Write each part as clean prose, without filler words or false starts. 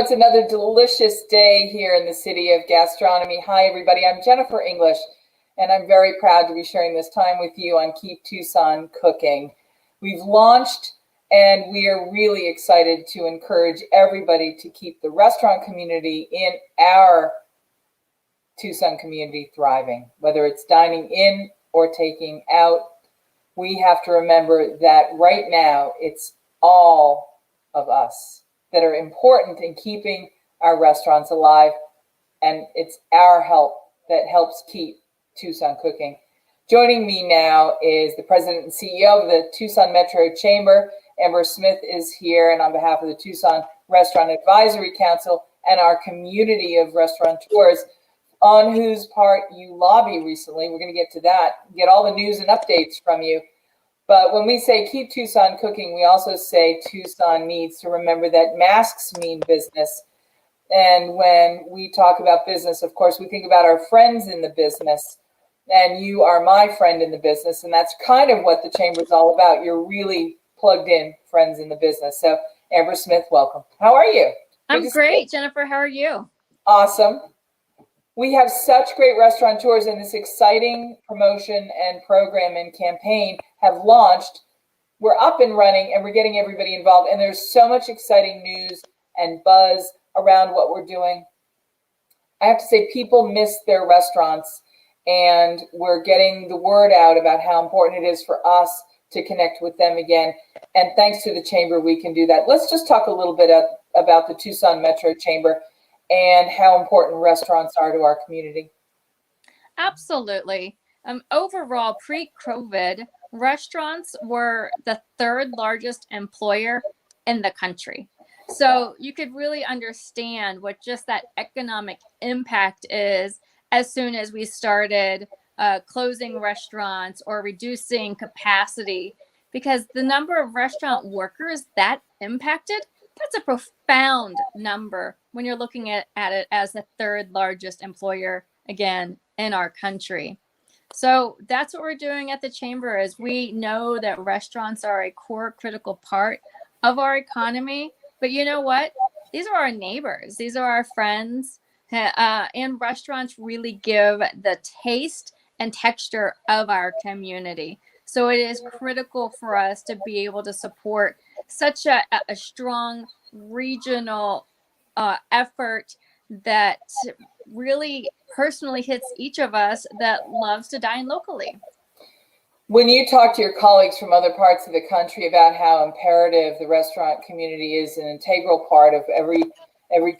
it's another delicious day here in the city of gastronomy. Hi, everybody. I'm Jennifer English, and I'm very proud to be sharing this time with you on Keep Tucson Cooking. We've launched, and we are really excited to encourage everybody to keep the restaurant community in our Tucson community thriving, whether it's dining in or taking out. We have to remember that right now, it's all of us that are important in keeping our restaurants alive, and it's our help that helps keep Tucson cooking. Joining me now is the president and CEO of the Tucson Metro Chamber. Amber Smith is here, and on behalf of the Tucson Restaurant Advisory Council and our community of restaurateurs, on whose part you lobby recently. We're going to get to that, get all the news and updates from you. But when we say keep Tucson cooking, we also say Tucson needs to remember that masks mean business. And when we talk about business, of course, we think about our friends in the business. And you are my friend in the business. And that's kind of what the chamber is all about. You're really plugged in friends in the business. So Amber Smith, welcome. How are you? I'm great, Jennifer. How are you? Awesome. We have such great restaurateurs, and this exciting promotion and program and campaign have launched. We're up and running, and we're getting everybody involved. And there's so much exciting news and buzz around what we're doing. I have to say, people miss their restaurants, and we're getting the word out about how important it is for us to connect with them again. And thanks to the Chamber, we can do that. Let's just talk a little bit about the Tucson Metro Chamber and how important restaurants are to our community. Absolutely. Overall, pre-COVID, restaurants were the third largest employer in the country. So you could really understand what just that economic impact is as soon as we started closing restaurants or reducing capacity, because the number of restaurant workers that impacted, that's a profound number when you're looking at it as the third largest employer, again, in our country. So that's what we're doing at the Chamber, is we know that restaurants are a core critical part of our economy. But you know what? These are our neighbors. These are our friends. And restaurants really give the taste and texture of our community. So it is critical for us to be able to support such a strong regional effort that really personally hits each of us that loves to dine locally. When you talk to your colleagues from other parts of the country about how imperative the restaurant community is, an integral part of every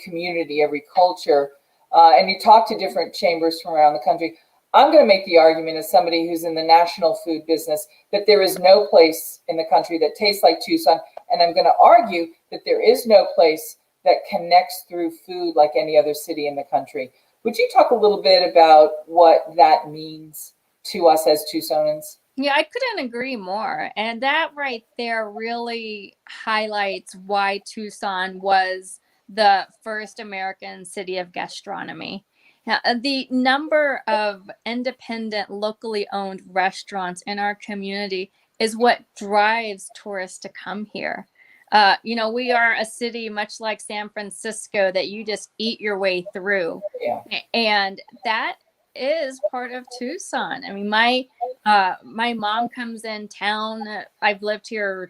community, every culture, and you talk to different chambers from around the country, I'm going to make the argument as somebody who's in the national food business that there is no place in the country that tastes like Tucson. And I'm going to argue that there is no place that connects through food like any other city in the country. Would you talk a little bit about what that means to us as Tucsonans? Yeah, I couldn't agree more. And that right there really highlights why Tucson was the first American city of gastronomy. Now, the number of independent, locally owned restaurants in our community is what drives tourists to come here. We are a city much like San Francisco that you just eat your way through. Yeah. And that is part of Tucson. I mean, my mom comes in town. I've lived here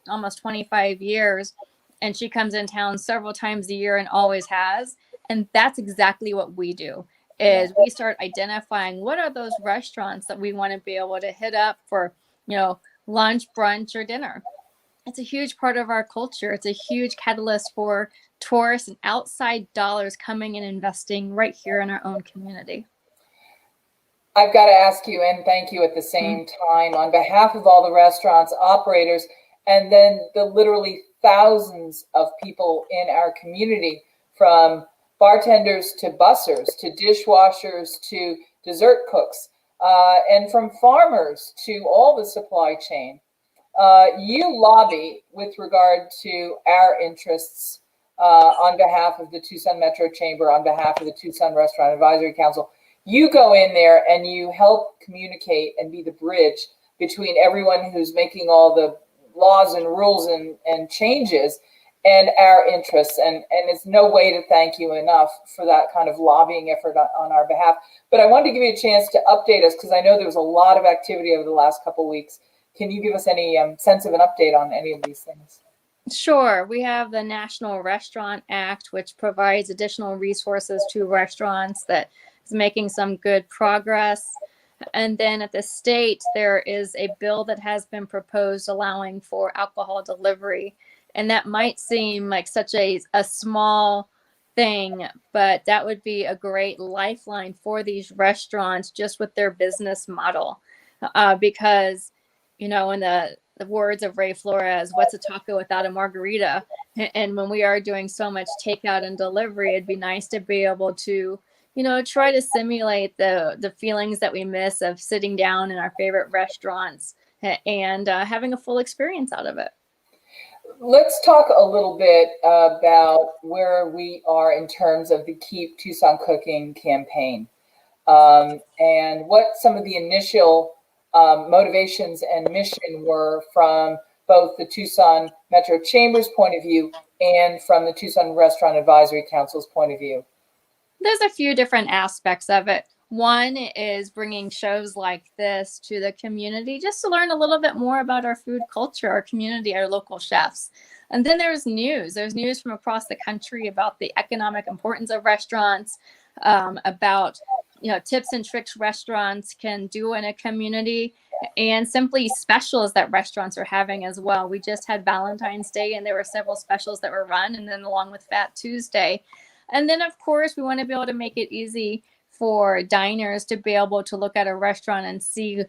almost 25 years. And she comes in town several times a year and always has. And that's exactly what we do, is we start identifying what are those restaurants that we want to be able to hit up for, lunch, brunch, or dinner. It's a huge part of our culture. It's a huge catalyst for tourists and outside dollars coming and investing right here in our own community. I've got to ask you, and thank you at the same time, on behalf of all the restaurants, operators, and then the literally thousands of people in our community, from bartenders to bussers to dishwashers to dessert cooks, and from farmers to all the supply chain. You lobby with regard to our interests on behalf of the Tucson Metro Chamber, on behalf of the Tucson Restaurant Advisory Council. You go in there and you help communicate and be the bridge between everyone who's making all the laws and rules and changes and our interests. And it's no way to thank you enough for that kind of lobbying effort on our behalf. But I wanted to give you a chance to update us, because I know there was a lot of activity over the last couple of weeks. Can you give us any sense of an update on any of these things? Sure. We have the National Restaurant Act, which provides additional resources to restaurants, that is making some good progress. And then at the state, there is a bill that has been proposed allowing for alcohol delivery. And that might seem like such a small thing, but that would be a great lifeline for these restaurants just with their business model. Because, in the words of Ray Flores, what's a taco without a margarita? And when we are doing so much takeout and delivery, it'd be nice to be able to, try to simulate the feelings that we miss of sitting down in our favorite restaurants and having a full experience out of it. Let's talk a little bit about where we are in terms of the Keep Tucson Cooking campaign, and what some of the initial motivations and mission were from both the Tucson Metro Chamber's point of view and from the Tucson Restaurant Advisory Council's point of view. There's a few different aspects of it. One is bringing shows like this to the community just to learn a little bit more about our food culture, our community, our local chefs. And then there's news. There's news from across the country about the economic importance of restaurants, about tips and tricks restaurants can do in a community, and simply specials that restaurants are having as well. We just had Valentine's Day, and there were several specials that were run, and then along with Fat Tuesday. And then, of course, we want to be able to make it easy for diners to be able to look at a restaurant and see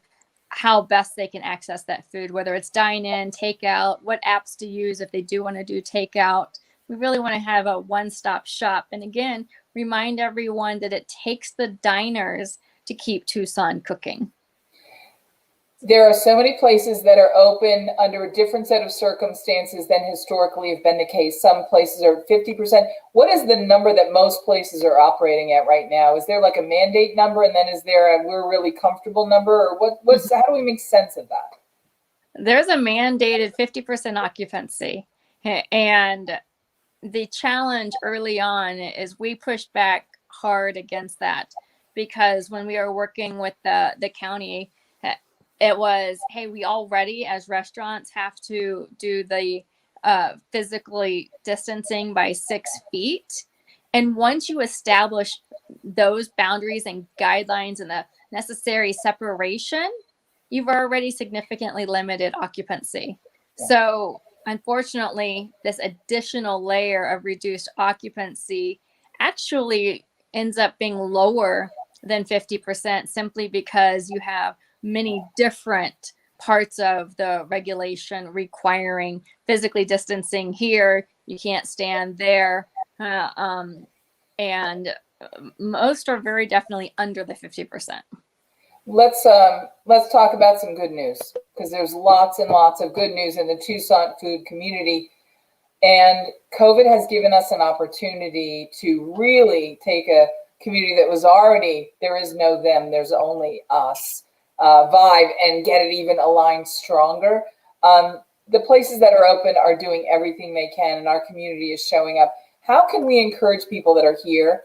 how best they can access that food, whether it's dine-in, takeout, what apps to use if they do want to do takeout. We really want to have a one-stop shop. And again, remind everyone that it takes the diners to keep Tucson cooking. There are so many places that are open under a different set of circumstances than historically have been the case. Some places are 50%. What is the number that most places are operating at right now? Is there like a mandate number, and then is there a we're really comfortable number, or how do we make sense of that? There's a mandated 50% occupancy. And the challenge early on is we pushed back hard against that, because when we were working with the county, it was, hey, we already as restaurants have to do the physically distancing by 6 feet. And once you establish those boundaries and guidelines and the necessary separation, you've already significantly limited occupancy. So unfortunately, this additional layer of reduced occupancy actually ends up being lower than 50%, simply because you have many different parts of the regulation requiring physically distancing here. You can't stand there. And most are very definitely under the 50%. Let's talk about some good news, because there's lots and lots of good news in the Tucson food community. And COVID has given us an opportunity to really take a community that was already, there is no them, there's only us, vibe, and get it even aligned stronger. The places that are open are doing everything they can, and our community is showing up. How can we encourage people that are here?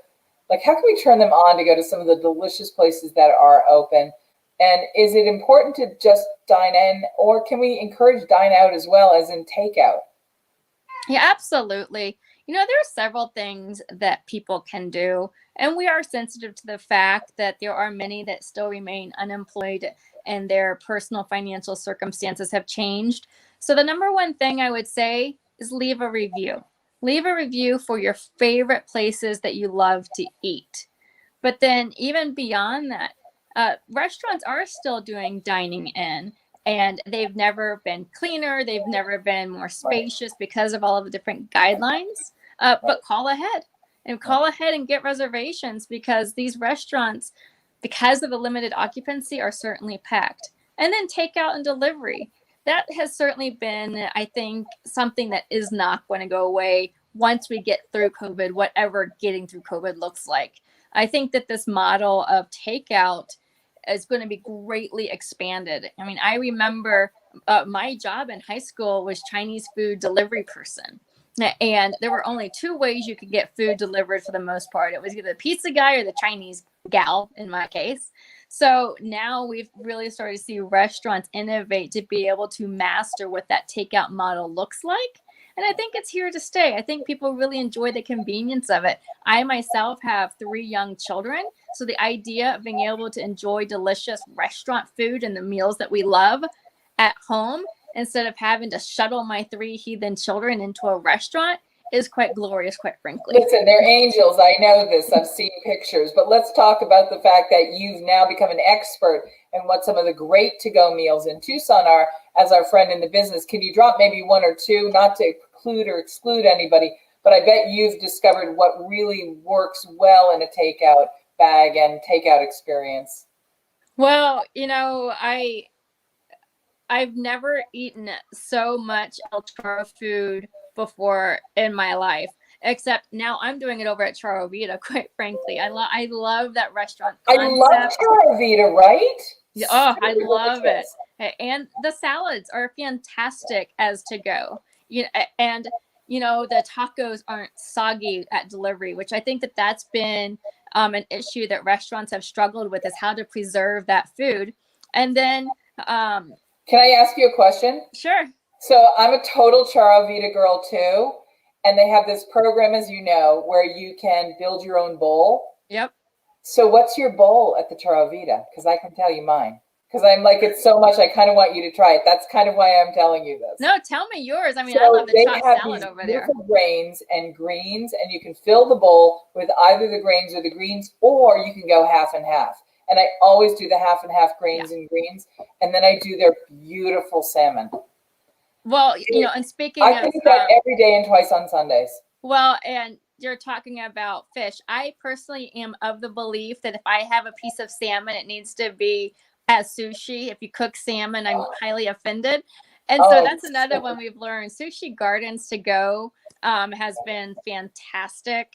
Like, how can we turn them on to go to some of the delicious places that are open? And is it important to just dine in, or can we encourage dine out as well as in takeout? Yeah, absolutely. There are several things that people can do, and we are sensitive to the fact that there are many that still remain unemployed and their personal financial circumstances have changed. So the number one thing I would say is leave a review. Leave a review for your favorite places that you love to eat. But then even beyond that, restaurants are still doing dining in. And they've never been cleaner. They've never been more spacious because of all of the different guidelines. But call ahead and get reservations, because these restaurants, because of the limited occupancy, are certainly packed. And then takeout and delivery. That has certainly been, I think, something that is not going to go away once we get through COVID, whatever getting through COVID looks like. I think that this model of takeout is going to be greatly expanded. I mean, I remember my job in high school was Chinese food delivery person. And there were only two ways you could get food delivered for the most part. It was either the pizza guy or the Chinese gal in my case. So now we've really started to see restaurants innovate to be able to master what that takeout model looks like. And I think it's here to stay. I think people really enjoy the convenience of it. I myself have 3 young children. So the idea of being able to enjoy delicious restaurant food and the meals that we love at home instead of having to shuttle my 3 heathen children into a restaurant is quite glorious, quite frankly. Listen, they're angels. I know this. I've seen pictures. But let's talk about the fact that you've now become an expert in what some of the great to-go meals in Tucson are as our friend in the business. Can you drop maybe 1 or 2, not to preclude or exclude anybody, but I bet you've discovered what really works well in a takeout bag and takeout experience. Well, I've never eaten so much El Charo food before in my life, except now I'm doing it over at Terra Vida, quite frankly. I love that restaurant concept. I love Terra Vida, right? Oh, I love it. And the salads are fantastic as to go. And the tacos aren't soggy at delivery, which I think that's been an issue that restaurants have struggled with, is how to preserve that food. And then can I ask you a question? Sure. So I'm a total Terra Vida girl too. And they have this program, as you know, where you can build your own bowl. Yep. So what's your bowl at the Terra Vida? Because I can tell you mine. Because I'm like it so much, I kind of want you to try it. That's kind of why I'm telling you this. No, tell me yours. I mean, so I love the chopped salad over there. Grains and greens, and you can fill the bowl with either the grains or the greens, or you can go half and half. And I always do the half and half grains and greens, and then I do their beautiful salmon. Well, and speaking I think that every day and twice on Sundays. Well, and you're talking about fish. I personally am of the belief that if I have a piece of salmon, it needs to be as sushi. If you cook salmon, I'm highly offended. And so that's another one we've learned. Sushi Gardens to Go has been fantastic.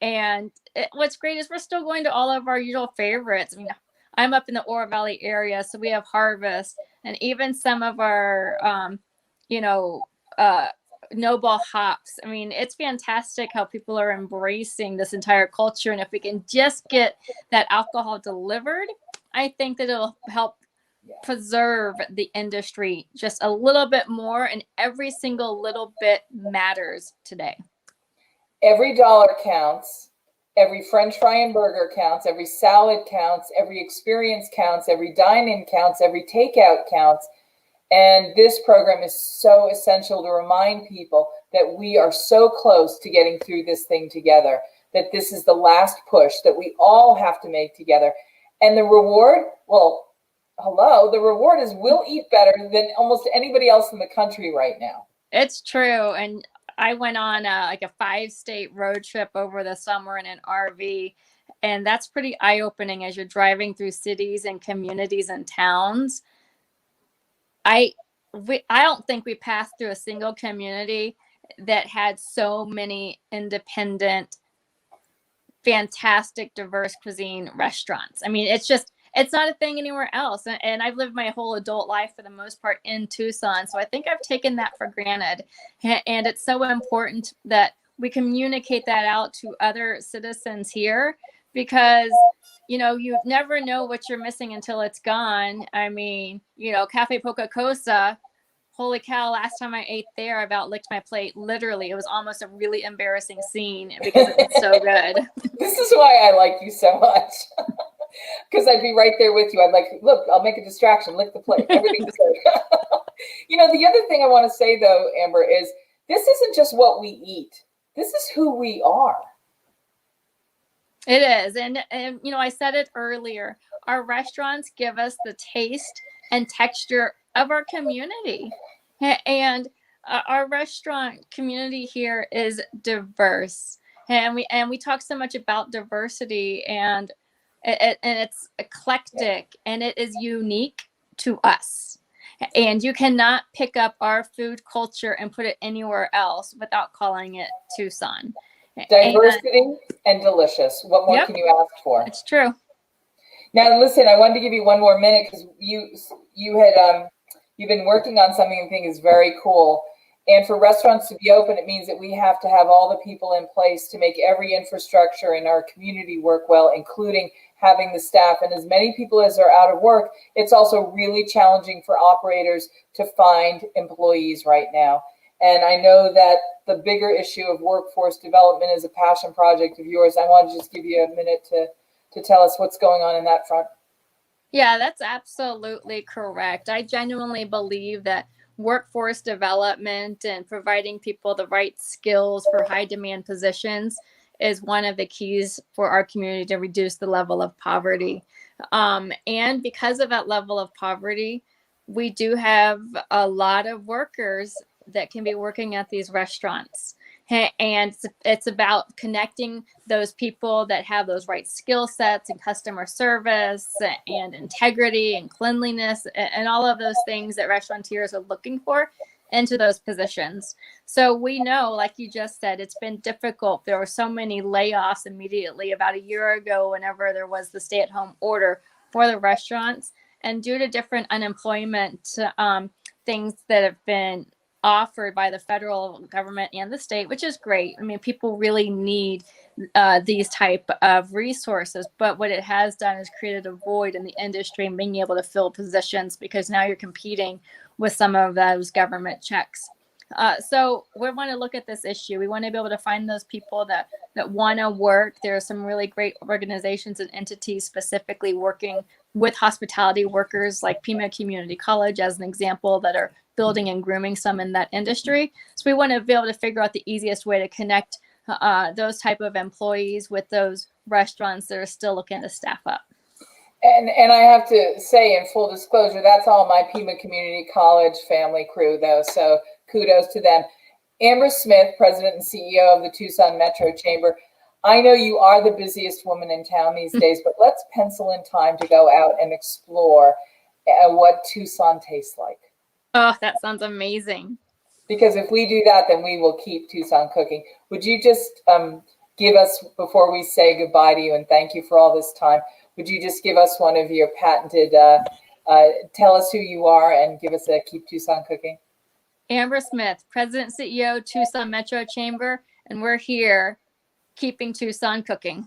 And what's great is we're still going to all of our usual favorites. I mean, I'm up in the Oro Valley area, so we have Harvest, and even some of our, Noble hops. I mean, it's fantastic how people are embracing this entire culture. And if we can just get that alcohol delivered, I think that it'll help preserve the industry just a little bit more. And every single little bit matters today. Every dollar counts. Every French fry and burger counts. Every salad counts. Every experience counts. Every dine-in counts. Every takeout counts. And this program is so essential to remind people that we are so close to getting through this thing together, that this is the last push that we all have to make together. And the reward, well, hello, the reward is we'll eat better than almost anybody else in the country right now. It's true. And I went on a 5-state road trip over the summer in an RV, and that's pretty eye-opening as you're driving through cities and communities and towns. I don't think we passed through a single community that had so many independent, fantastic, diverse cuisine restaurants. I mean, it's not a thing anywhere else. And I've lived my whole adult life for the most part in Tucson. So I think I've taken that for granted. And it's so important that we communicate that out to other citizens here, because you never know what you're missing until it's gone. I mean, Cafe Poca Cosa, holy cow, last time I ate there, I about licked my plate. Literally, it was almost a really embarrassing scene because it was so good. This is why I like you so much. Because I'd be right there with you. I'd like, look, I'll make a distraction, lick the plate, everything is good. The other thing I want to say, though, Amber, is this isn't just what we eat. This is who we are. It is. And I said it earlier, our restaurants give us the taste and texture of our community. And our restaurant community here is diverse. And we talk so much about diversity, and it's eclectic, and it is unique to us. And you cannot pick up our food culture and put it anywhere else without calling it Tucson. Diversity and delicious. What more can you ask for? It's true. Now, listen, I wanted to give you one more minute because you've been working on something I think is very cool. And for restaurants to be open, it means that we have to have all the people in place to make every infrastructure in our community work well, including having the staff. And as many people as are out of work, it's also really challenging for operators to find employees right now. And I know that the bigger issue of workforce development is a passion project of yours. I want to just give you a minute to tell us what's going on in that front. Yeah, that's absolutely correct. I genuinely believe that workforce development and providing people the right skills for high demand positions is one of the keys for our community to reduce the level of poverty. And because of that level of poverty, we do have a lot of workers that can be working at these restaurants. And it's about connecting those people that have those right skill sets and customer service and integrity and cleanliness and all of those things that restaurateurs are looking for into those positions. So we know, like you just said, it's been difficult. There were so many layoffs immediately about a year ago whenever there was the stay-at-home order for the restaurants. And due to different unemployment things that have been offered by the federal government and the state, which is great. I mean, people really need these type of resources, but what it has done is created a void in the industry and being able to fill positions because now you're competing with some of those government checks. So we want to look at this issue. We want to be able to find those people that want to work. There are some really great organizations and entities specifically working with hospitality workers like Pima Community College as an example that are building and grooming some in that industry. So we want to be able to figure out the easiest way to connect those type of employees with those restaurants that are still looking to staff up. And I have to say, in full disclosure, that's all my Pima Community College family crew, though. So kudos to them. Amber Smith, President and CEO of the Tucson Metro Chamber. I know you are the busiest woman in town these days, but let's pencil in time to go out and explore what Tucson tastes like. Oh, that sounds amazing. Because if we do that, then we will keep Tucson cooking. Would you just give us, before we say goodbye to you and thank you for all this time, would you just give us one of your patented, tell us who you are and give us a Keep Tucson Cooking? Amber Smith, President, CEO, Tucson Metro Chamber, and we're here keeping Tucson cooking.